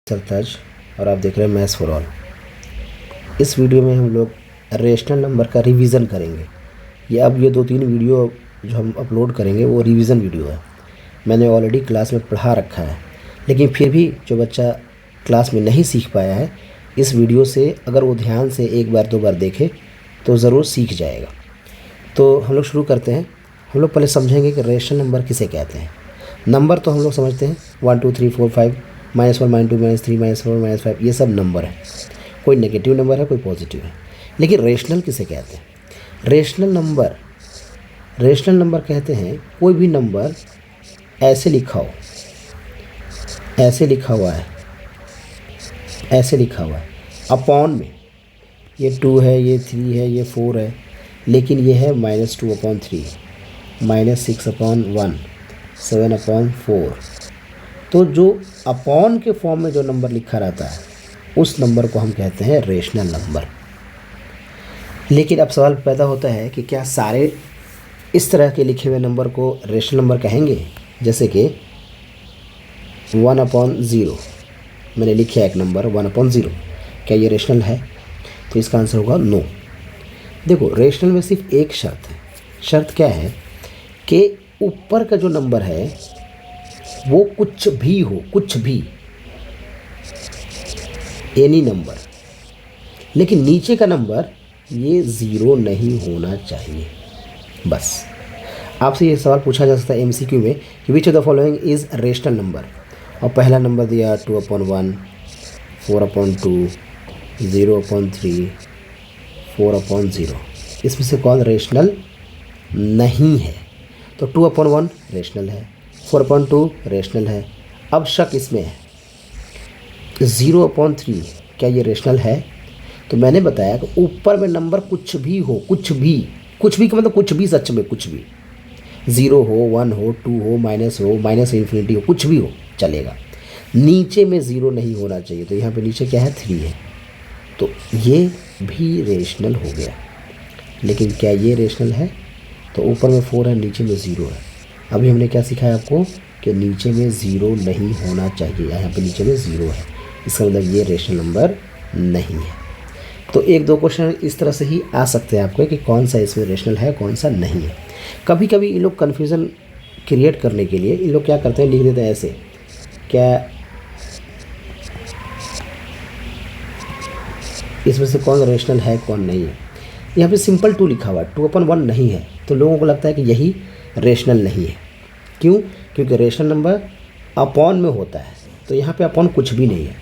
सरताज और आप देख रहे हैं मैथ्स फॉर ऑल। इस वीडियो में हम लोग रेशनल नंबर का रिवीजन करेंगे। ये 2-3 वीडियो जो हम अपलोड करेंगे वो रिवीजन वीडियो है। मैंने ऑलरेडी क्लास में पढ़ा रखा है, लेकिन फिर भी जो बच्चा क्लास में नहीं सीख पाया है, इस वीडियो से अगर वो ध्यान से एक बार 2 बार देखे तो ज़रूर सीख जाएगा। तो हम लोग शुरू करते हैं। हम लोग पहले समझेंगे कि रेशनल नंबर किसे कहते हैं। नंबर तो हम लोग समझते हैं 1 2 3 4 5 -1 -2 -3 -4 -5, ये सब नंबर है। कोई नेगेटिव नंबर है, कोई पॉजिटिव है। लेकिन रेशनल किसे कहते हैं? रेशनल नंबर कहते हैं कोई भी नंबर ऐसे लिखा हो, ऐसे लिखा हुआ है, ऐसे लिखा हुआ है अपॉन में। ये 2 है, ये 3 है, ये 4 है, लेकिन ये है -2/3, -6/1, 7/4। तो जो अपॉन के फॉर्म में जो नंबर लिखा रहता है उस नंबर को हम कहते हैं रेशनल नंबर। लेकिन अब सवाल पैदा होता है कि क्या सारे इस तरह के लिखे हुए नंबर को रेशनल नंबर कहेंगे? जैसे कि 1/0 मैंने लिखा एक नंबर 1/0, क्या ये रेशनल है? तो इसका आंसर होगा नो। देखो, रेशनल में सिर्फ एक शर्त है। शर्त क्या है कि ऊपर का जो नंबर है वो कुछ भी हो, कुछ भी, एनी नंबर, लेकिन नीचे का नंबर ये 0 नहीं होना चाहिए। बस आपसे ये सवाल पूछा जा सकता है MCQ में कि which of the following is rational number, और पहला नंबर दिया 2/1, 4/2, 0/3, 4/0। इसमें से कौन रेशनल नहीं है? तो 2/1 रेशनल है, 4/2 रेशनल है। अब शक इसमें है 0/3 क्या ये रेशनल है? तो मैंने बताया कि ऊपर में नंबर कुछ भी हो, कुछ भी का मतलब कुछ भी, सच में कुछ भी, 0 हो, 1 हो, 2 हो, -∞ हो, कुछ भी हो चलेगा। नीचे में 0 नहीं होना चाहिए। तो यहाँ पे नीचे क्या है? 3 है, तो ये भी रेशनल हो गया। लेकिन क्या ये रेशनल है? तो ऊपर में 4 है, नीचे में 0 है। अभी हमने क्या सिखाया आपको कि नीचे में 0 नहीं होना चाहिए। यहाँ पे नीचे में 0 है, इसका मतलब ये रेशनल नंबर नहीं है। तो 1-2 क्वेश्चन इस तरह से ही आ सकते हैं आपको कि कौन सा इसमें रेशनल है, कौन सा नहीं है। कभी कभी इन लोग कन्फ्यूज़न क्रिएट करने के लिए इन लोग क्या करते हैं, लिख देते हैं ऐसे, क्या इसमें से कौन रेशनल है, कौन नहीं है। यहाँ पे सिंपल 2 लिखा हुआ है, 2/1 नहीं है, तो लोगों को लगता है कि यही रेशनल नहीं है। क्यों? क्योंकि रेशनल नंबर अपॉन में होता है, तो यहाँ पे अपॉन कुछ भी नहीं है।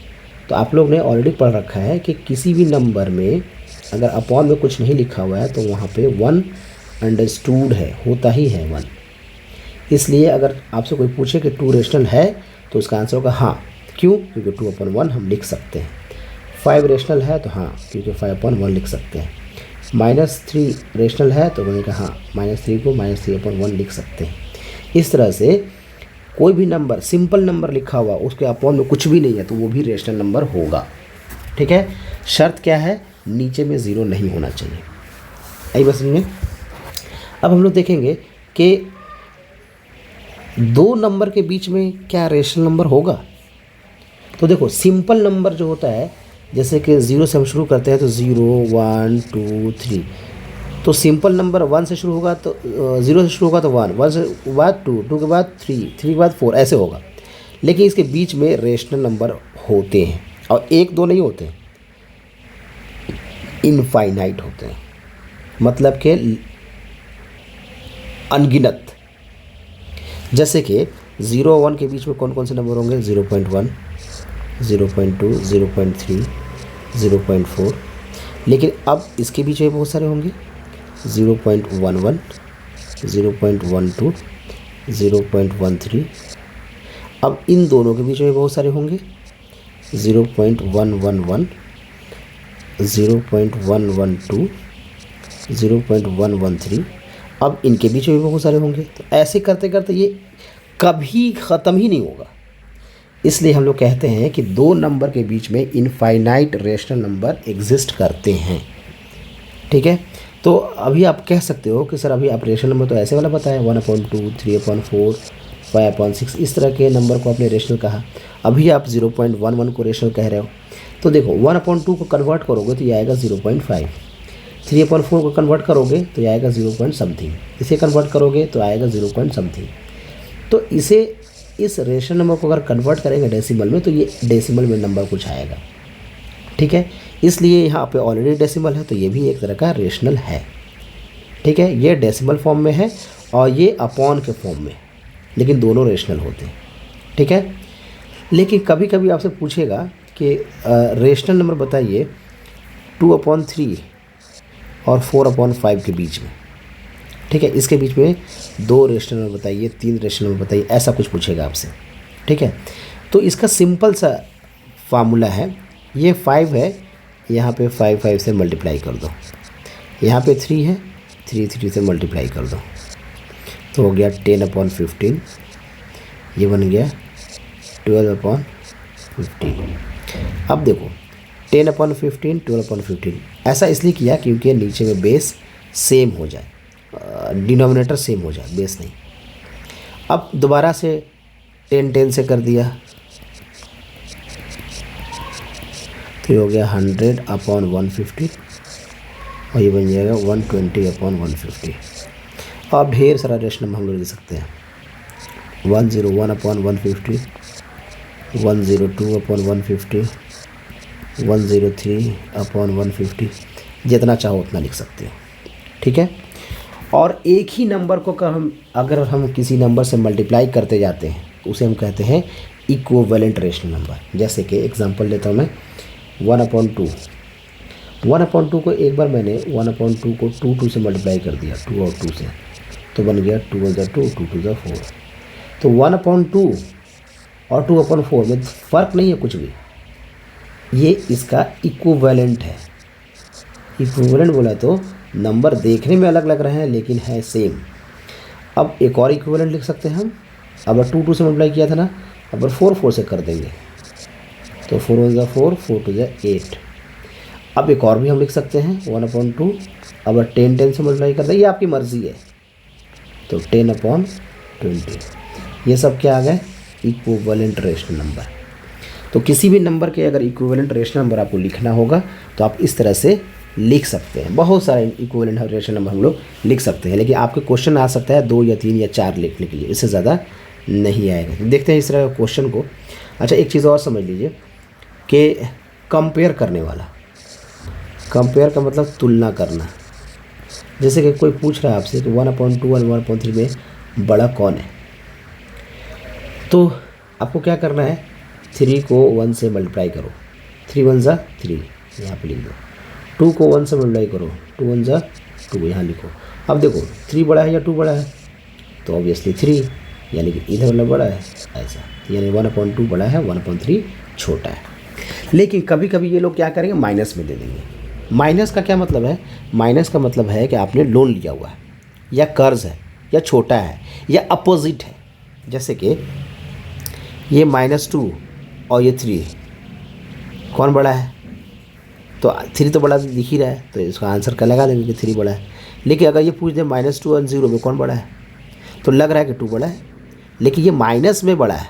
तो आप लोग ने ऑलरेडी पढ़ रखा है कि किसी भी नंबर में अगर अपॉन में कुछ नहीं लिखा हुआ है तो वहाँ पे 1 अंडरस्टूड है, होता ही है 1। इसलिए अगर आपसे कोई पूछे कि 2 रेशनल है तो उसका आंसर होगा हाँ। क्यों? क्योंकि 2/1 हम लिख सकते हैं। 5 रेशनल है तो हाँ, क्योंकि 5/1 लिख सकते हैं। -3 रेशनल है तो मैंने कहा हाँ, -3 को -3/1 लिख सकते हैं। इस तरह से कोई भी नंबर, सिंपल नंबर लिखा हुआ, उसके अपॉन में कुछ भी नहीं है तो वो भी रेशनल नंबर होगा। ठीक है? शर्त क्या है? नीचे में 0 नहीं होना चाहिए। आई बस में। अब हम लोग देखेंगे कि 2 नंबर के बीच में क्या रेशनल नंबर होगा। तो देखो, सिंपल नंबर जो होता है, जैसे कि 0 से हम शुरू करते हैं तो 0 1 2 3, तो सिंपल नंबर 1 से शुरू होगा तो 0 से शुरू होगा तो 1, 1 से बाद 2, 2 के बाद 3, 3 के बाद 4, ऐसे होगा। लेकिन इसके बीच में रेशनल नंबर होते हैं, और 1-2 नहीं होते, इनफाइनाइट होते हैं, मतलब कि अनगिनत। जैसे कि 0 और 1 के बीच में कौन कौन से नंबर होंगे? 0.1, 0.2, 0.3, 0.4। लेकिन अब इसके बीच में बहुत सारे होंगे, 0.11, 0.12, 0.13। अब इन दोनों के बीच में बहुत सारे होंगे, 0.111, 0.112, 0.113। अब इनके बीच में भी बहुत सारे होंगे। तो ऐसे करते करते ये कभी ख़त्म ही नहीं होगा। इसलिए हम लोग कहते हैं कि 2 नंबर के बीच में इनफाइनाइट रेशनल नंबर एग्जिस्ट करते हैं। ठीक है? तो अभी आप कह सकते हो कि सर अभी आप रेशनल नंबर तो ऐसे वाला बताया 1/2, 3/4, 5/6 इस तरह के नंबर को आपने रेशनल कहा। अभी आप 0.11 को रेशनल कह रहे हो, तो देखो 1/2 को कन्वर्ट करोगे तो ये आएगा 0.5, 3/4 को कन्वर्ट करोगे तो ये आएगा 0 पॉइंट समथिंग, इसे कन्वर्ट करोगे तो आएगा 0 पॉइंट समथिंग। तो इसे इस रेशनल नंबर को अगर कन्वर्ट करेंगे डेसिमल में तो ये डेसिमल में नंबर कुछ आएगा, ठीक है। इसलिए यहाँ पे ऑलरेडी डेसिमल है तो ये भी एक तरह का रेशनल है, ठीक है। ये डेसिमल फॉर्म में है और ये अपॉन के फॉर्म में, लेकिन दोनों रेशनल होते हैं, ठीक है। लेकिन कभी कभी आपसे पूछेगा कि रेशनल नंबर बताइए 2/3 और 4/5 के बीच में, ठीक है। इसके बीच में 2 रेशनल नंबर बताइए, 3 रेशनल नंबर बताइए, ऐसा कुछ पूछेगा आपसे, ठीक है। तो इसका सिंपल सा फार्मूला है, ये 5 है, यहाँ पे 5 से मल्टीप्लाई कर दो, यहाँ पे 3 है, 3 से मल्टीप्लाई कर दो, तो हो गया 10/15, ये बन गया 12/15। अब देखो 10/15, 12/15 ऐसा इसलिए किया क्योंकि नीचे में बेस सेम हो जाए, डिनोमिनेटर सेम हो जाए, बेस नहीं। अब दोबारा से 10 से कर दिया तो ये हो गया 100/150 और ये बन जाएगा 120/150। अब ढेर सारा रेशनल नंबर हम लोग लिख सकते हैं, 101/150, 102/150, 103/150, जितना चाहो उतना लिख सकते हो, ठीक है। और एक ही नंबर को अगर हम किसी नंबर से मल्टीप्लाई करते जाते हैं तो उसे हम कहते हैं इक्विवेलेंट रेशनल नंबर। जैसे कि एग्जांपल लेता हूँ मैं 1/2 को एक बार मैंने 1/2 को 2 से मल्टीप्लाई कर दिया, 2 और 2 से, तो बन गया 2 × 2, 2 × 4। तो 1/2 और 2/4 में फ़र्क नहीं है कुछ भी, ये इसका इक्विवेलेंट है। इक्विवेलेंट बोला तो नंबर देखने में अलग लग रहे हैं लेकिन है सेम। अब एक और इक्विवेलेंट लिख सकते हैं हम, अब 2 से मल्टीप्लाई किया था ना, अब 4 से कर देंगे तो 4 × 4, 4 × 8। अब एक और भी हम लिख सकते हैं 1/2, अब 10 से मल्टीप्लाई कर दें, ये आपकी मर्ज़ी है, तो 10/20। ये सब क्या आ गए, इक्विवेलेंट रेशनल नंबर। तो किसी भी नंबर के अगर इक्विवेलेंट रेशनल नंबर आपको लिखना होगा तो आप इस तरह से लिख सकते हैं। बहुत सारे इक्विवेलेंट रेशनल नंबर हम लोग लिख सकते हैं, लेकिन आपके क्वेश्चन आ सकता है 2 या 3 या 4 लिखने के लिए, इससे ज़्यादा नहीं आएगा। देखते हैं इस तरह का क्वेश्चन को। अच्छा, एक चीज़ और समझ लीजिए कि कंपेयर करने वाला, कंपेयर का मतलब तुलना करना। जैसे कि कोई पूछ रहा है आपसे कि 1/2 और 1/3 में बड़ा कौन है, तो आपको क्या करना है, 3 को 1 से मल्टीप्लाई करो, 3 × 1 = 3, यहाँ पे लिख दो। 2 को 1 से मल्टीप्लाई करो, 2 × 1 = 2, यहाँ लिखो। अब देखो 3 बड़ा है या 2 बड़ा है, तो ऑब्वियसली 3, यानी कि इधर वाला बड़ा है, ऐसा, यानी 1/2 बड़ा है, 1/3 छोटा है। लेकिन कभी कभी ये लोग क्या करेंगे, माइनस में दे देंगे। माइनस का क्या मतलब है, माइनस का मतलब है कि आपने लोन लिया हुआ है या कर्ज है या छोटा है या अपोजिट है। जैसे कि ये -2 और ये 3, कौन बड़ा है, तो 3 तो बड़ा दिख ही रहा है, तो इसका आंसर क्या लगा देंगे कि 3 बड़ा है। लेकिन अगर ये पूछ दे -2 और 0 में कौन बड़ा है, तो लग रहा है कि 2 बड़ा है, लेकिन ये माइनस में बड़ा है,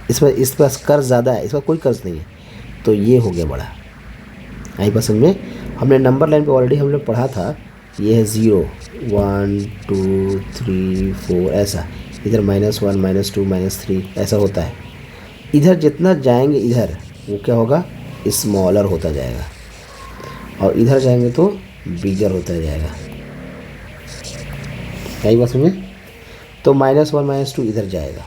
इस पर कर्ज ज़्यादा है, इसका कोई कर्ज नहीं है, तो ये हो गया बड़ा। आई बात समझ में। हमने नंबर लाइन पे ऑलरेडी हम लोग पढ़ा था, ये है 0, 1 2 3 4 ऐसा, इधर -1 -2 -3 ऐसा होता है। इधर जितना जाएंगे इधर वो क्या होगा, स्मॉलर होता जाएगा, और इधर जाएंगे तो बिगर होता जाएगा। आई बात समझ में। तो -1 -2 इधर जाएगा,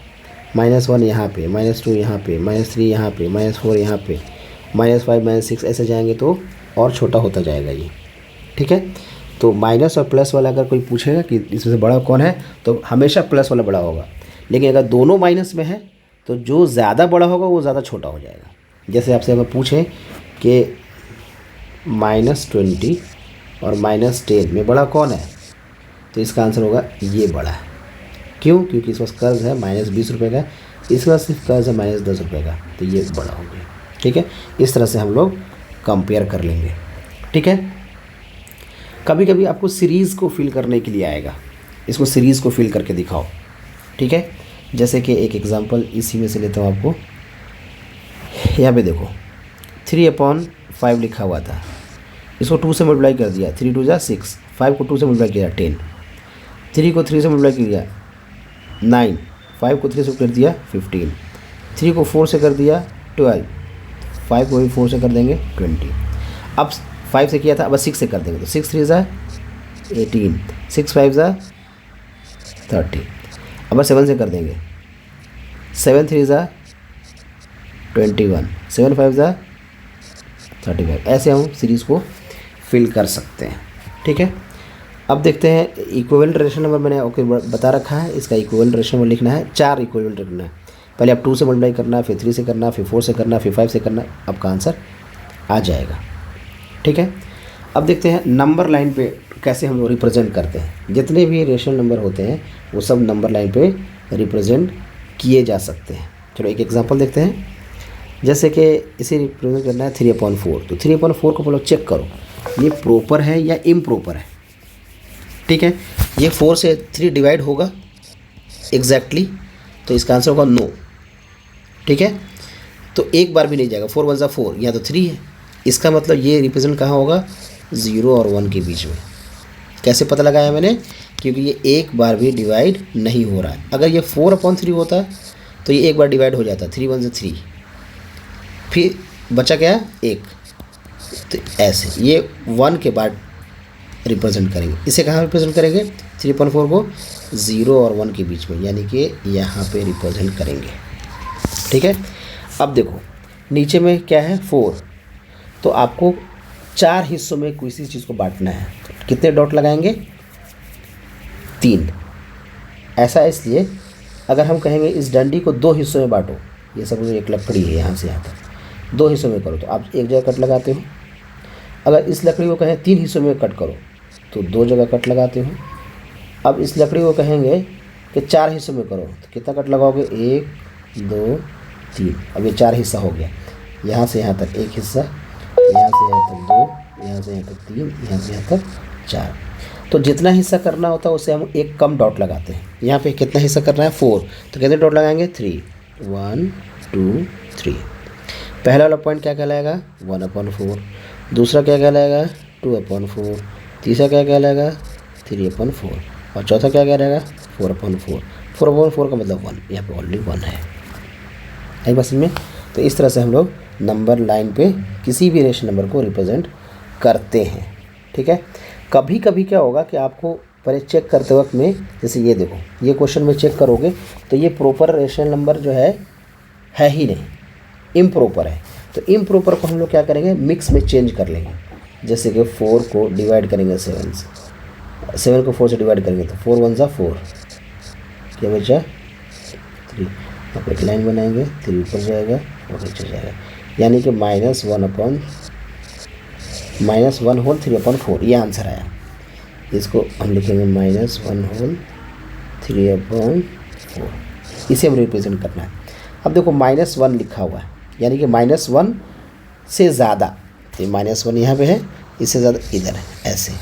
-1 यहाँ पे, -2 यहाँ पे, -3 यहाँ पे, -4 यहाँ पे, -5 -6 ऐसे जाएंगे तो और छोटा होता जाएगा ये, ठीक है। तो माइनस और प्लस वाला अगर कोई पूछेगा कि इसमें से बड़ा कौन है, तो हमेशा प्लस वाला बड़ा होगा। लेकिन अगर दोनों माइनस में है तो जो ज़्यादा बड़ा होगा वो ज़्यादा छोटा हो जाएगा। जैसे आपसे अगर पूछें कि -20 और -10 में बड़ा कौन है, तो इसका आंसर होगा ये बड़ा है। क्यों, क्योंकि इस पास कर्ज है -20 रुपये का, इसके पास सिर्फ कर्ज है -10 रुपये का, तो ये बड़ा हो गया, ठीक है। इस तरह से हम लोग कंपेयर कर लेंगे, ठीक है। कभी कभी आपको सीरीज़ को फिल करने के लिए आएगा, इसको सीरीज़ को फिल करके दिखाओ, ठीक है। जैसे कि एक एग्जांपल इसी में से लेता हूँ आपको। यहाँ पे देखो 3/5 लिखा हुआ था, इसको 2 से मल्टीप्लाई कर दिया, 3 2 जा 6, 5 को 2 से मल्टीप्लाई किया 10, 3 को 3 से मल्टीप्लाई किया 9, 5 को 3 से कर दिया 15, 3 को 4 से कर दिया 12, 5 को भी 4 से कर देंगे 20। अब 5 से किया था, अब 6 से कर देंगे, तो 6 3 जा 18, 6 5 जा 30। अब 7 से कर देंगे, 7 3 जा 21, 7 5 जा 35। ऐसे हम सीरीज़ को फिल कर सकते हैं। ठीक है, अब देखते हैं इक्विवेलेंट रेशनल नंबर। मैंने ओके बता रखा है, इसका इक्विवेलेंट रेशनल नंबर लिखना है, 4 इक्विवेलेंट रखना है। पहले आप 2 से मल्टीप्लाई करना, फिर 3 से करना, फिर 4 से करना, फिर 5 से करना, आपका आंसर आ जाएगा। ठीक है, अब देखते हैं नंबर लाइन पे कैसे हम लोग रिप्रेजेंट करते हैं। जितने भी रेशनल नंबर होते हैं वो सब नंबर लाइन पे रिप्रेजेंट किए जा सकते हैं। चलो एक एग्जांपल देखते हैं। जैसे कि इसे रिप्रेजेंट करना है 3/4, तो 3/4 को पहले चेक करो ये प्रॉपर है या इम्प्रॉपर है। ठीक है, ये 4 से 3 डिवाइड होगा एग्जैक्टली, तो इसका आंसर होगा नो। ठीक है, तो एक बार भी नहीं जाएगा, 4 1 जा 4, यहाँ तो 3 है, इसका मतलब ये रिप्रेजेंट कहाँ होगा, 0 और 1 के बीच में। कैसे पता लगाया मैंने, क्योंकि ये एक बार भी डिवाइड नहीं हो रहा है। अगर ये 4/3 होता तो ये एक बार डिवाइड हो जाता, 3 1 जा 3, फिर बचा क्या 1, तो ऐसे ये 1 के बाद रिप्रेजेंट करेंगे। इसे कहाँ रिप्रेजेंट करेंगे, 3/4 को 0 और 1 के बीच में, यानी कि यहाँ पे रिप्रेजेंट करेंगे। ठीक है, अब देखो नीचे में क्या है 4, तो आपको 4 हिस्सों में किसी चीज़ को बांटना है, तो कितने डॉट लगाएंगे, 3। ऐसा इसलिए अगर हम कहेंगे इस डंडी को 2 हिस्सों में बांटो, ये सब एक लकड़ी है यहाँ से यहाँ तक, 2 हिस्सों में करो, तो आप एक जगह कट लगाते हो। अगर इस लकड़ी को कहें 3 हिस्सों में कट करो, तो 2 जगह कट लगाते हो। अब इस लकड़ी को कहेंगे कि 4 हिस्सों में करो, तो कितना कट लगाओगे, 1 2 3। अब ये 4 हिस्सा हो गया, यहाँ से यहाँ तक 1 हिस्सा, यहाँ से यहाँ तक 2, यहाँ से यहाँ तक 3, यहाँ से यहाँ तक 4। तो जितना हिस्सा करना होता है उससे हम एक कम डॉट लगाते हैं। यहाँ पे कितना हिस्सा करना है, 4, तो कितने डॉट लगाएंगे, 3, 1 2 3। पहला वाला पॉइंट क्या कहलाएगा, 1/4, दूसरा क्या कहलाएगा, 2/4, तीसरा क्या कहलाएगा, 3/4, और चौथा क्या कहलाएगा, 4/4। 4/4 का मतलब 1, यहाँ पे ऑलरेडी 1 है। आई बात समझ में। तो इस तरह से हम लोग नंबर लाइन पे किसी भी रेशनल नंबर को रिप्रेजेंट करते हैं। ठीक है, कभी कभी क्या होगा कि आपको पहले चेक करते वक्त में, जैसे ये देखो ये क्वेश्चन में चेक करोगे तो ये प्रॉपर रेशनल नंबर जो है ही नहीं, इम्प्रॉपर है। तो इम्प्रॉपर को हम लोग क्या करेंगे, मिक्स में चेंज कर लेंगे। जैसे कि 4 को डिवाइड करेंगे 7 से, 7 को 4 से डिवाइड करेंगे तो 4 1 जा 4, क्या बचा 3। अब एक लाइन बनाएंगे, 3 ऊपर जाएगा और नीचे जाएगा, यानी कि -1 होल 3/4, ये आंसर आया। इसको हम लिखेंगे -1 होल 3/4, इसे हम रिप्रेजेंट करना है। अब देखो -1 लिखा हुआ है, यानी कि -1 से ज़्यादा, तो -1 यहाँ पे है, इससे ज़्यादा इधर है, ऐसे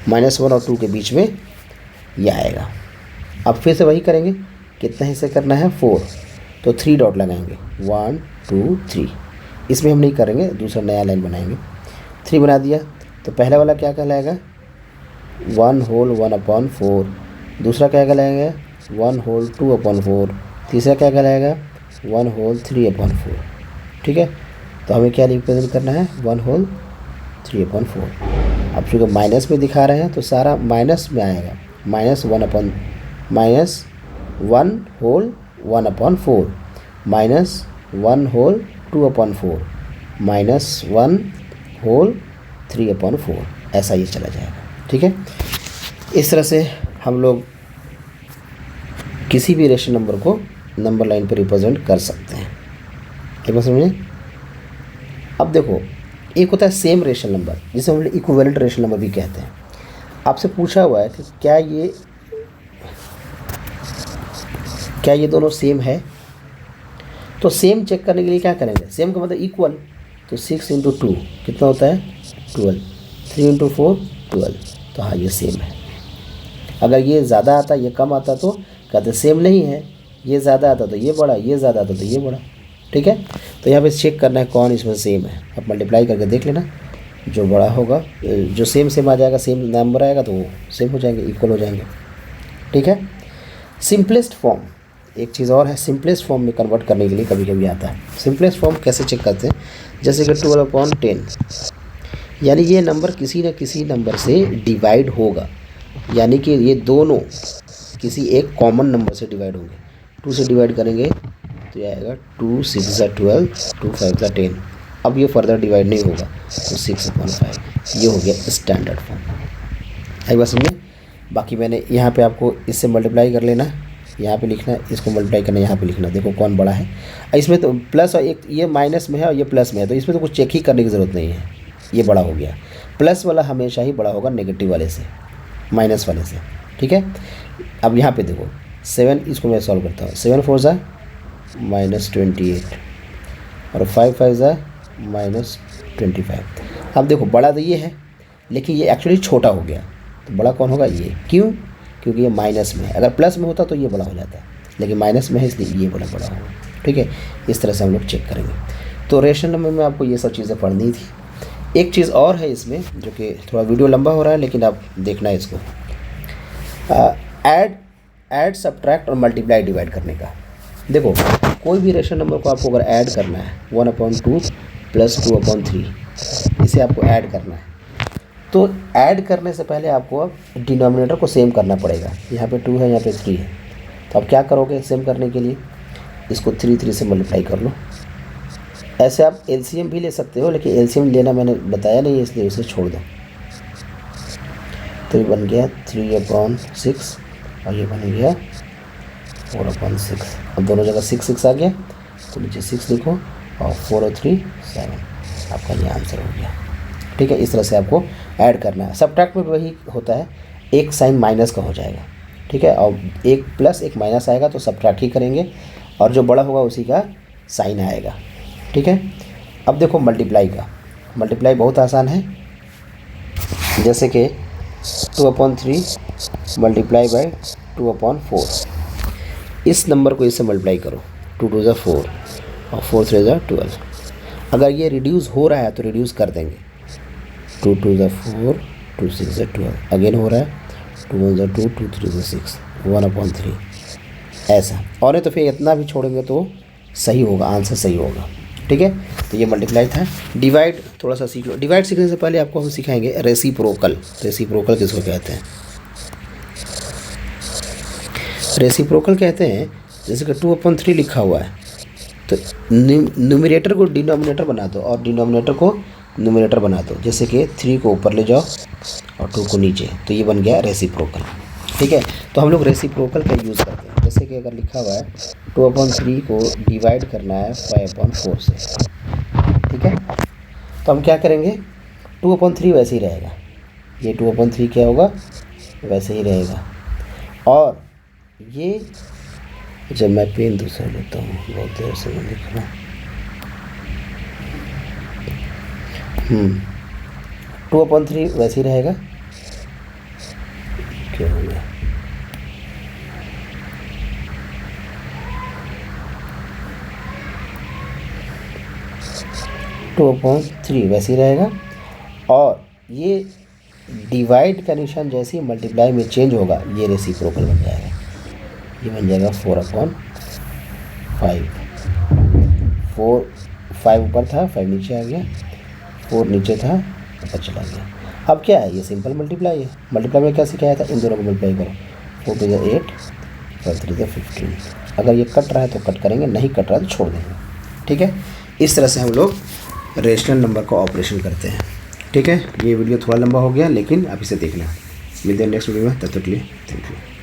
-1 और 2 के बीच में ये आएगा। अब फिर से वही करेंगे, कितना हिस्से करना है, 4, तो 3 डॉट लगाएंगे, 1 2 3। इसमें हम नहीं करेंगे, दूसरा नया लाइन बनाएंगे। 3 बना दिया, तो पहला वाला क्या कहलाएगा, 1 होल 1/4, दूसरा क्या कहलाएगा, 1 होल 2/4, तीसरा क्या कहलाएगा, 1 होल 3/4। ठीक है, तो हमें क्या रिप्रेजेंट करना है, 1 होल 3/4। अब चूँकि माइनस में दिखा रहे हैं तो सारा माइनस में आएगा, -1 होल 1/4, -1 होल 2/4, -1 होल 3/4, ऐसा ही चला जाएगा। ठीक है, इस तरह से हम लोग किसी भी रेशनल नंबर को नंबर लाइन पर रिप्रेजेंट कर सकते हैं। क्या समझे। अब देखो एक होता है सेम रेशनल नंबर, जिसे हम लोग इक्विवेलेंट रेशनल नंबर भी कहते हैं। आपसे पूछा हुआ है कि क्या ये दोनों सेम है, तो सेम चेक करने के लिए क्या करेंगे, सेम का मतलब इक्वल, तो 6 × 2 कितना होता है, 12, 3 × 4 12, तो हाँ ये सेम है। अगर ये ज़्यादा आता, ये कम आता, तो कहते सेम नहीं है, ये ज़्यादा आता तो ये बड़ा, ये ज़्यादा आता तो ये बड़ा। ठीक है, तो यहाँ पे चेक करना है कौन इसमें सेम है। आप मल्टीप्लाई करके देख लेना, जो बड़ा होगा, जो सेम सेम आ जाएगा, सेम नंबर आएगा तो वो सेम हो जाएंगे, इक्वल हो जाएंगे। ठीक है, सिंपलेस्ट फॉर्म, एक चीज़ और है, सिंपलेस्ट फॉर्म में कन्वर्ट करने के लिए कभी कभी आता है। सिंपलेस्ट फॉर्म कैसे चेक करते हैं, जैसे कि 12/10, यानी ये नंबर किसी न किसी नंबर से डिवाइड होगा, यानी कि ये दोनों किसी एक कॉमन नंबर से डिवाइड होंगे। 2 से डिवाइड करेंगे तो ये आएगा 2 6 = 12, 2 5 = 10। अब ये फर्दर डिवाइड नहीं होगा तो 6/5, ये हो गया स्टैंडर्ड फॉर्म। आई बात समझे। बाकी मैंने यहाँ पे आपको इससे मल्टीप्लाई कर लेना, यहाँ पे लिखना, इसको मल्टीप्लाई करना, यहाँ पे लिखना, देखो कौन बड़ा है। इसमें तो प्लस, और एक ये माइनस में है और ये प्लस में है, तो इसमें तो कुछ चेक ही करने की ज़रूरत नहीं है, ये बड़ा हो गया। प्लस वाला हमेशा ही बड़ा होगा नेगेटिव वाले से, माइनस वाले से। ठीक है, अब यहाँ पे देखो 7, इसको मैं सॉल्व करता हूँ। 7 4 ज़ा -28 और 5 5 ज़ा -25। अब देखो बड़ा तो ये है, लेकिन ये एक्चुअली छोटा हो गया, तो बड़ा कौन होगा, ये। क्यों? क्योंकि ये माइनस में है। अगर प्लस में होता तो ये बड़ा हो जाता, लेकिन माइनस में है इसलिए ये बड़ा होगा। ठीक है, इस तरह से हम लोग चेक करेंगे। तो रेशनल नंबर में आपको ये सब चीज़ें पढ़नी थी। एक चीज़ और है इसमें, जो कि थोड़ा वीडियो लंबा हो रहा है, लेकिन आप देखना है इसको, ऐड सब्ट्रैक्ट और मल्टीप्लाई डिवाइड करने का। देखो कोई भी रेशनल नंबर को आपको अगर ऐड करना है, 1/2 + 2/3, इसे आपको ऐड करना है, तो ऐड करने से पहले आपको अब डिनोमिनेटर को सेम करना पड़ेगा। यहाँ पे 2 है, यहाँ पे 3 है, तो आप क्या करोगे सेम करने के लिए, इसको 3 से मल्टीप्लाई कर लो। ऐसे आप एलसीएम भी ले सकते हो, लेकिन एलसीएम लेना मैंने बताया नहीं है, इसलिए उसे छोड़ दो। तो ये बन गया 3/6 और ये बन गया 4/6। अब दोनों जगह 6 6 आ गया, तो नीचे 6 लिखो और 4 और 3 7, आपका ये आंसर हो गया। ठीक है, इस तरह से आपको ऐड करना है। सब्ट्रैक्ट में वही होता है, एक साइन माइनस का हो जाएगा। ठीक है, और एक प्लस एक माइनस आएगा तो सब्ट्रैक्ट ही करेंगे, और जो बड़ा होगा उसी का साइन आएगा। ठीक है, अब देखो मल्टीप्लाई का। मल्टीप्लाई बहुत आसान है, जैसे कि 2/3 मल्टीप्लाई बाय 2/4। इस नंबर को इससे मल्टीप्लाई करो, 2 2 = 4 और 4 3 = 12। अगर ये रिड्यूस हो रहा है तो रिड्यूस कर देंगे, 2 2 = 4, 2 6 = 12। अगेन हो रहा है 2 1 = 2, 2 3 = 6, 1/3। ऐसा, और नहीं तो फिर इतना भी छोड़ेंगे तो सही होगा, आंसर सही होगा। ठीक है, तो ये मल्टीप्लाई था। डिवाइड थोड़ा सा सीख लो। डिवाइड सीखने से पहले आपको हम सिखाएंगे रेसिप्रोकल। रेसिप्रोकल किसको कहते हैं? रेसिप्रोकल कहते हैं, जैसे कि 2/3 लिखा हुआ है, तो न्यूमरेटर को डिनोमिनेटर बना दो और डिनोमिनेटर को न्यूमरेटर बना दो। जैसे कि 3 को ऊपर ले जाओ और 2 को नीचे, तो ये बन गया रेसिप्रोकल। ठीक है, तो हम लोग रेसिप्रोकल का यूज़ करते हैं। जैसे कि अगर लिखा हुआ है 2/3 को डिवाइड करना है 5/4 से। ठीक है, तो हम क्या करेंगे, 2/3 वैसे ही रहेगा, ये 2/3 क्या होगा, वैसे ही रहेगा। और ये, जब मैं पेन दूसरा लेता हूँ, बहुत देर से मैं लिख रहा हूँ, 2/3 वैसे ही रहेगा। क्या हो गया, टू अपॉन 3 वैसे ही रहेगा। और ये डिवाइड का निशान जैसे ही मल्टीप्लाई में चेंज होगा, ये रेसिप्रोकल बन जाएगा। ये बन जाएगा 4/5। 5 ऊपर था, 5 नीचे आ गया, 4 नीचे था, ऊपर चला गया। अब क्या है, ये सिंपल मल्टीप्लाई है। मल्टीप्लाई में क्या सिखाया था, इन दोनों को मल्टीप्लाई करो, 4 2 = 8, 5 3 = 15। अगर ये कट रहा है तो कट करेंगे, नहीं कट रहा है तो छोड़ देंगे। ठीक है, इस तरह से हम लोग रेशनल नंबर का ऑपरेशन करते हैं। ठीक है, ये वीडियो थोड़ा लंबा हो गया, लेकिन आप इसे देखना। मिलते हैं नेक्स्ट वीडियो में, तब तक के लिए थैंक यू।